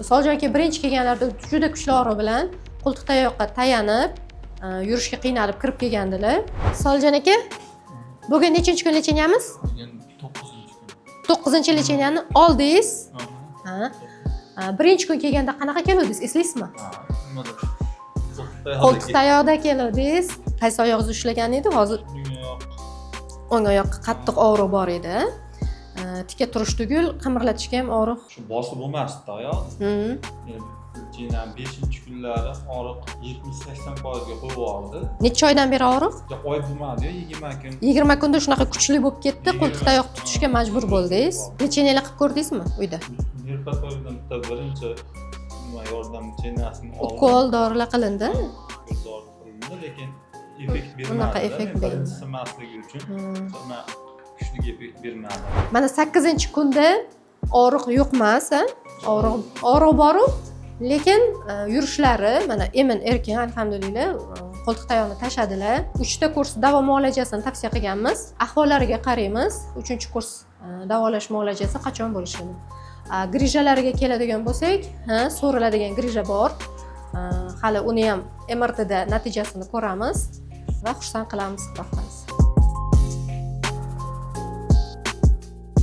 Soljon aka birinchi kelganlarida juda kuchli og'riq bilan qo'ltiq tayoqqa tayanib, yurishga qiynalib kirib kelgandilar. Soljon aka, bugun nechinchi kun lecheniyamiz? Bugun 9-kun. 9-chi lecheniyani oldingiz. Birinchi kun kelganda qanaqa keluvdingiz, eslaysizmi? Qo'ltiq tayoqda keluvdingiz. Qaysi oyog'ingizni ushlagan edi? Hozir o'ng oyoqqa qattiq og'riq bor edi. Tika turish tugul, qimirlatishga ham og'riq. Shu bosib bo'lmasdi oyoq. Keyin 5-kunlari og'riq 70-80% ga qo'yib yubordi. Necha oydan beri og'riq? Oy bo'lmadi, 20 kun. 20 kunda shunaqa kuchli bo'lib ketdi, qo'ltiq tayoq tutishga majbur bo'ldingiz. Lecheniyalar qilib ko'rdingizmi uyda? Nerpatologdan birinchi yordam chenasini oldim. Ukol, dorilar qilindi. Dori qilindi, lekin effekt bermadi. Unaqa effekt bermadi. Birinchisi emasligi uchun sana kuchli effekt bermadi. Mana 8-kunda og'riq yo'q emas, og'riq bor-u, lekin yurishlari mana emin erkin, alhamdulillah, qo'ltiq tayoqni tashadilar. 3ta kurs davo muolajasini tavsiya qilganmiz. Ahvollariga qaraymiz. 3-kurs davolash muolajasi qachon bo'lishini. Grijalariga keladigan bo'lsak, so'riladigan grija bor. Hali uni ham MRTda natijasini ko'ramiz va xursand qilamiz, xudo xohlasa.